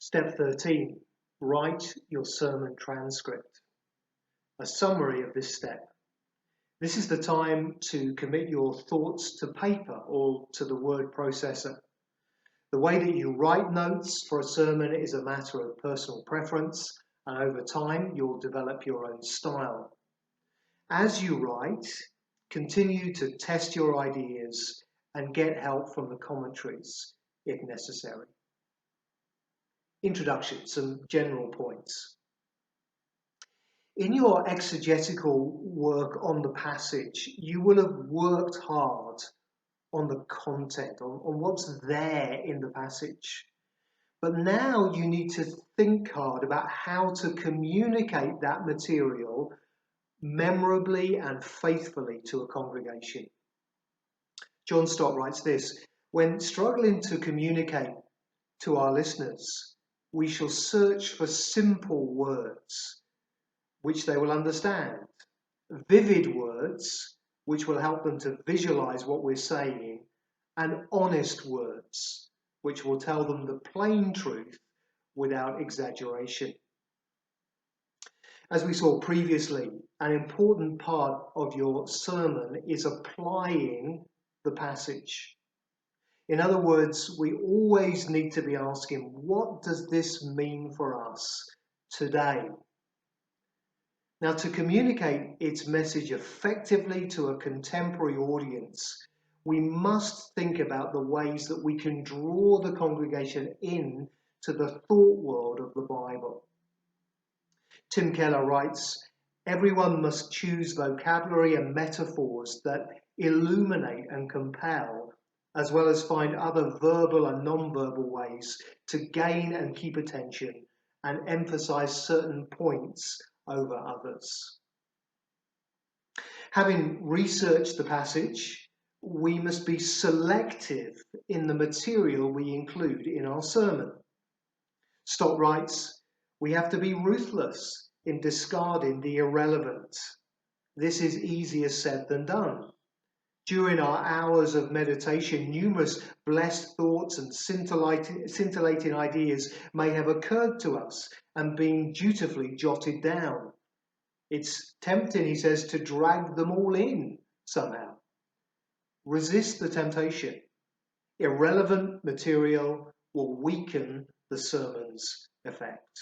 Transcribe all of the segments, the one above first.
Step 13, write your sermon transcript. A summary of this step. This is the time to commit your thoughts to paper or to the word processor. The way that you write notes for a sermon is a matter of personal preference, and over time you'll develop your own style. As you write, continue to test your ideas and get help from the commentaries if necessary. Introduction, some general points. In your exegetical work on the passage, you will have worked hard on the content, on what's there in the passage. But now you need to think hard about how to communicate that material memorably and faithfully to a congregation. John Stott writes this: when struggling to communicate to our listeners, we shall search for simple words which they will understand, vivid words which will help them to visualize what we're saying, and honest words which will tell them the plain truth without exaggeration. As we saw previously, an important part of your sermon is applying the passage. In other words, we always need to be asking, what does this mean for us today? Now, to communicate its message effectively to a contemporary audience, we must think about the ways that we can draw the congregation in to the thought world of the Bible. Tim Keller writes, everyone must choose vocabulary and metaphors that illuminate and compel, as well as find other verbal and non-verbal ways to gain and keep attention and emphasize certain points over others. Having researched the passage, we must be selective in the material we include in our sermon. Stott writes, we have to be ruthless in discarding the irrelevant. This is easier said than done. During our hours of meditation, numerous blessed thoughts and scintillating ideas may have occurred to us and been dutifully jotted down. It's tempting, he says, to drag them all in somehow. Resist the temptation. Irrelevant material will weaken the sermon's effect.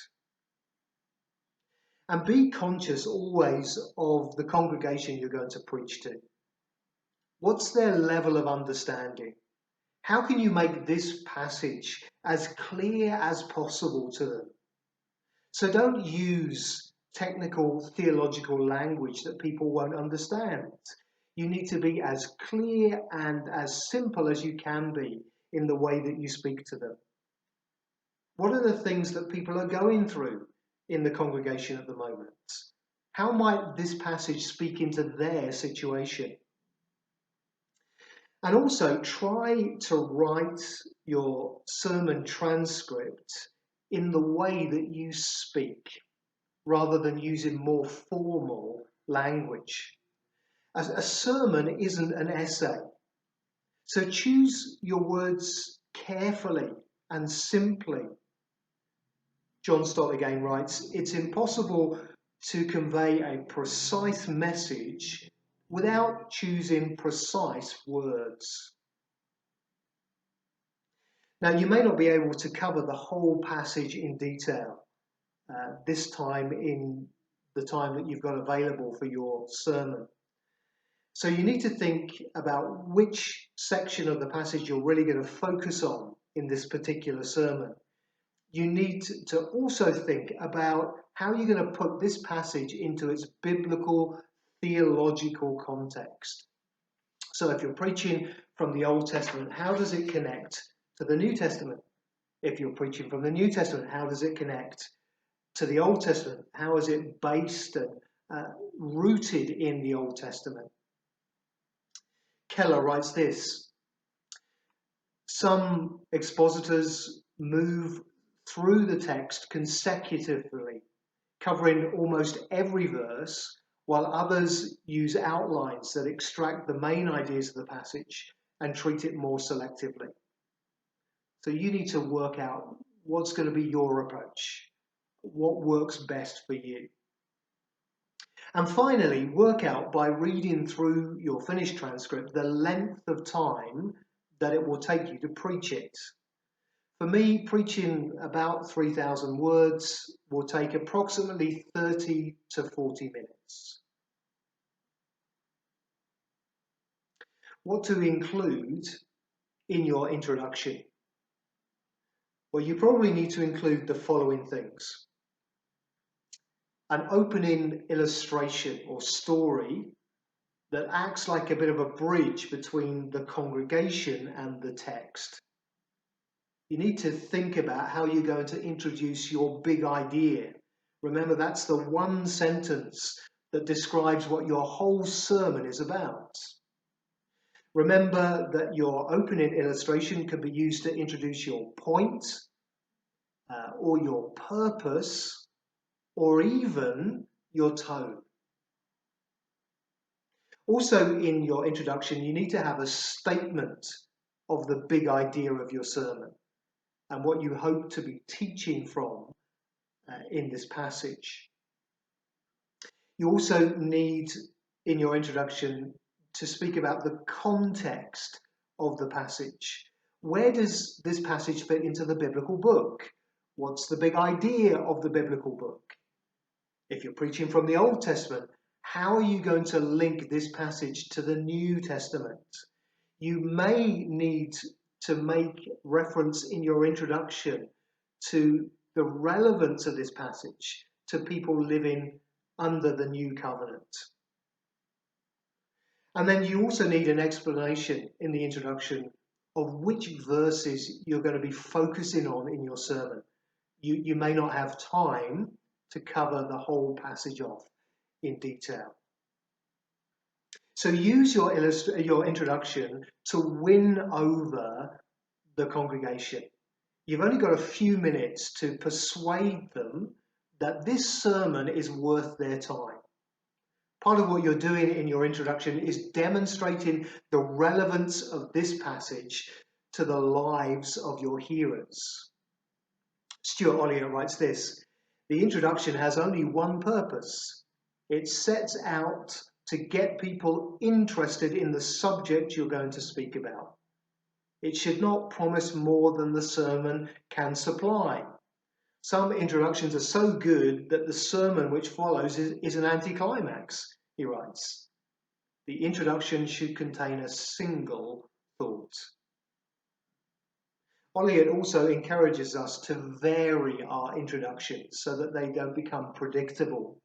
And be conscious always of the congregation you're going to preach to. What's their level of understanding? How can you make this passage as clear as possible to them? So don't use technical theological language that people won't understand. You need to be as clear and as simple as you can be in the way that you speak to them. What are the things that people are going through in the congregation at the moment? How might this passage speak into their situation? And also try to write your sermon transcript in the way that you speak, rather than using more formal language. A sermon isn't an essay, so choose your words carefully and simply. John Stott again writes, it's impossible to convey a precise message without choosing precise words. Now, you may not be able to cover the whole passage in detail this time in the time that you've got available for your sermon. So you need to think about which section of the passage you're really going to focus on in this particular sermon. You need to also think about how you're going to put this passage into its biblical theological context. So if you're preaching from the Old Testament, how does it connect to the New Testament? If you're preaching from the New Testament, how does it connect to the Old Testament? How is it based and rooted in the Old Testament? Keller writes this: some expositors move through the text consecutively, covering almost every verse, while others use outlines that extract the main ideas of the passage and treat it more selectively. So you need to work out What's going to be your approach? What works best for you? And finally, work out by reading through your finished transcript the length of time that it will take you to preach it. For me, preaching about 3,000 words will take approximately 30 to 40 minutes. What to include in your introduction? Well, you probably need to include the following things. An opening illustration or story that acts like a bit of a bridge between the congregation and the text. You need to think about how you're going to introduce your big idea. Remember, that's the one sentence that describes what your whole sermon is about. Remember that your opening illustration can be used to introduce your point, or your purpose, or even your tone. Also, in your introduction, you need to have a statement of the big idea of your sermon and what you hope to be teaching from in this passage. You also need, in your introduction, to speak about the context of the passage. Where does this passage fit into the biblical book? What's the big idea of the biblical book? If you're preaching from the Old Testament, how are you going to link this passage to the New Testament? You may need to make reference in your introduction to the relevance of this passage to people living under the New Covenant. And then you also need an explanation in the introduction of which verses you're going to be focusing on in your sermon. You may not have time to cover the whole passage off in detail. So use your introduction to win over the congregation. You've only got a few minutes to persuade them that this sermon is worth their time. Part of what you're doing in your introduction is demonstrating the relevance of this passage to the lives of your hearers. Stuart Olliott writes this: the introduction has only one purpose. It sets out to get people interested in the subject you're going to speak about. It should not promise more than the sermon can supply. Some introductions are so good that the sermon which follows is an anticlimax, he writes. The introduction should contain a single thought. Olliott also encourages us to vary our introductions so that they don't become predictable.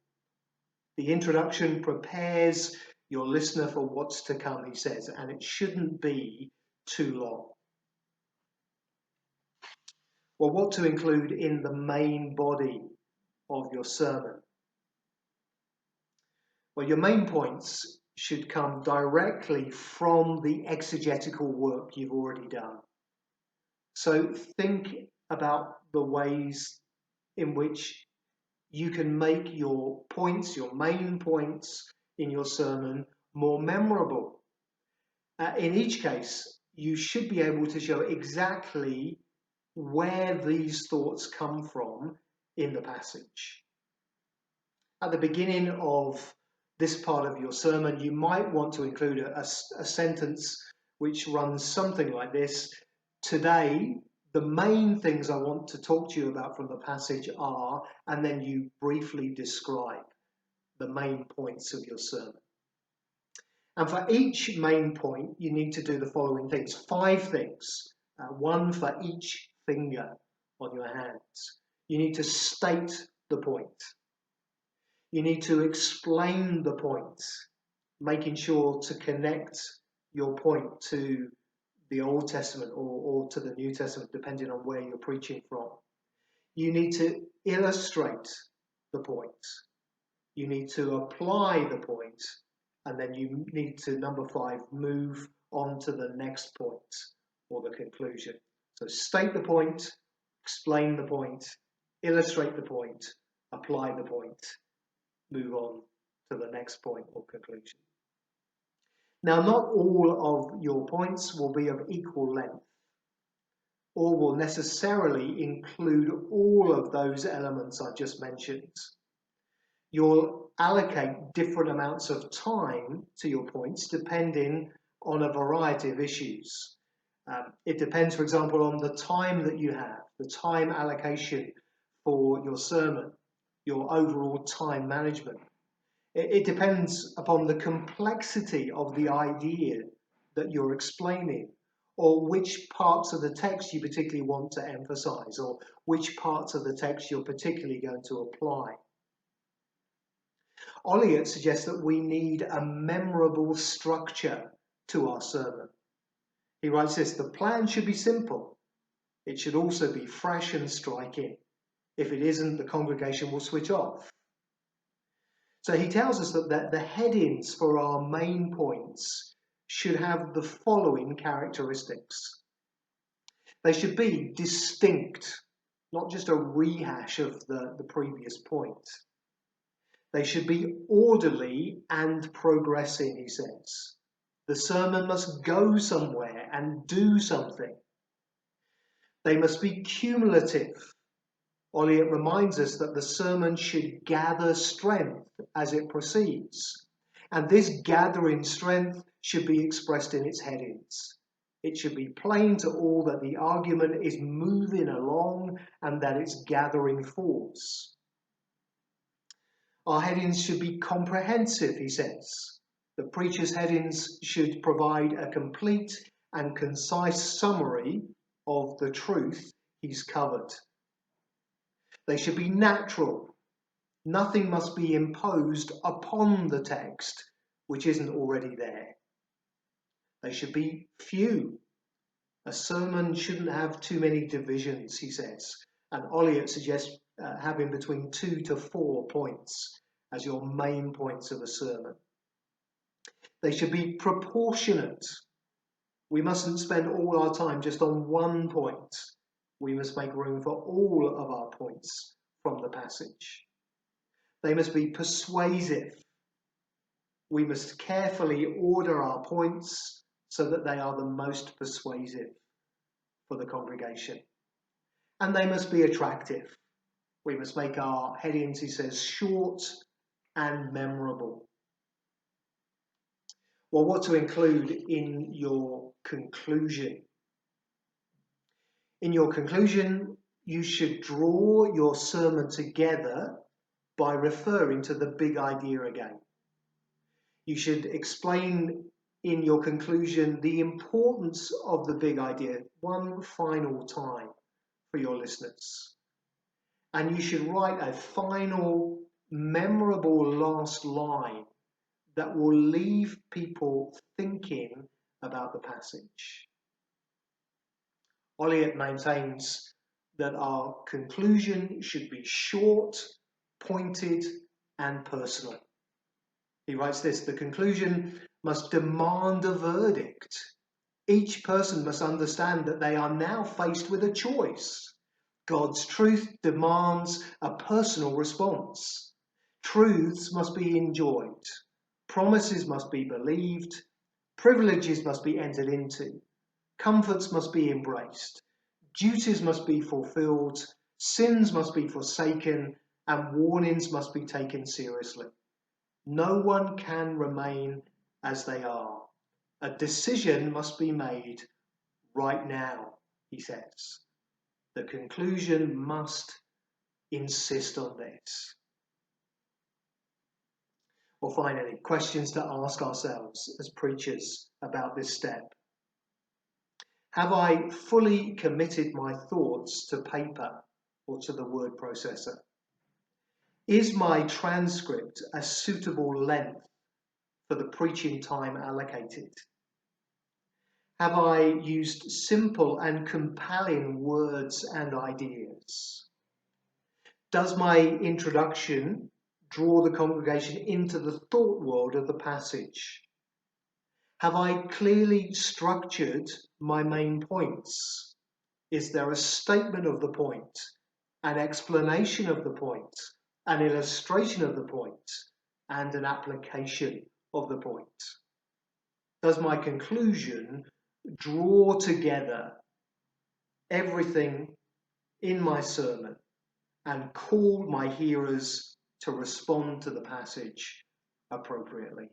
The introduction prepares your listener for what's to come, he says, and it shouldn't be too long. Well, what to include in the main body of your sermon? Well, your main points should come directly from the exegetical work you've already done. So think about the ways in which you can make your points, your main points in your sermon, more memorable. In each case, you should be able to show exactly where these thoughts come from in the passage. At the beginning of this part of your sermon, you might want to include a sentence which runs something like this: today, the main things I want to talk to you about from the passage are, and then you briefly describe the main points of your sermon. And for each main point, you need to do the following things: 5 things, one for each finger on your hands. You need to state the point. You need to explain the point, making sure to connect your point to the Old Testament or to the New Testament, depending on where you're preaching from. You need to illustrate the point. You need to apply the point, and then you need to, number 5, move on to the next point or the conclusion. So state the point, explain the point, illustrate the point, apply the point, move on to the next point or conclusion. Now, not all of your points will be of equal length. or will necessarily include all of those elements I just mentioned. You'll allocate different amounts of time to your points depending on a variety of issues. It depends, for example, on the time that you have, the time allocation for your sermon, your overall time management. It depends upon the complexity of the idea that you're explaining, or which parts of the text you particularly want to emphasize, or which parts of the text you're particularly going to apply. Olliott suggests that we need a memorable structure to our sermon. He writes this: the plan should be simple. It should also be fresh and striking. If it isn't, the congregation will switch off. So he tells us that the headings for our main points should have the following characteristics. They should be distinct, not just a rehash of the previous point. They should be orderly and progressing, he says. The sermon must go somewhere and do something. They must be cumulative. Olliott reminds us that the sermon should gather strength as it proceeds. And this gathering strength should be expressed in its headings. It should be plain to all that the argument is moving along and that it's gathering force. Our headings should be comprehensive, he says. The preacher's headings should provide a complete and concise summary of the truth he's covered. They should be natural. Nothing must be imposed upon the text which isn't already there. They should be few. A sermon shouldn't have too many divisions, he says, and Olliott suggests having between 2 to 4 points as your main points of a sermon. They should be proportionate. We mustn't spend all our time just on one point. We must make room for all of our points from the passage. They must be persuasive. We must carefully order our points so that they are the most persuasive for the congregation. And they must be attractive. We must make our headings, he says, short and memorable. Well, what to include in your conclusion? In your conclusion, you should draw your sermon together by referring to the big idea again. You should explain in your conclusion the importance of the big idea one final time for your listeners. And you should write a final, memorable last line that will leave people thinking about the passage. Olliott maintains that our conclusion should be short, pointed, and personal. He writes this: the conclusion must demand a verdict. Each person must understand that they are now faced with a choice. God's truth demands a personal response. Truths must be enjoyed. Promises must be believed. Privileges must be entered into. Comforts must be embraced. Duties must be fulfilled. Sins must be forsaken. And warnings must be taken seriously. No one can remain as they are. A decision must be made right now, he says. The conclusion must insist on this. Or finally, questions to ask ourselves as preachers about this step. Have I fully committed my thoughts to paper or to the word processor? Is my transcript a suitable length for the preaching time allocated? Have I used simple and compelling words and ideas? Does my introduction draw the congregation into the thought world of the passage? Have I clearly structured my main points? Is there a statement of the point, an explanation of the point, an illustration of the point, and an application of the point? Does my conclusion draw together everything in my sermon and call my hearers to respond to the passage appropriately.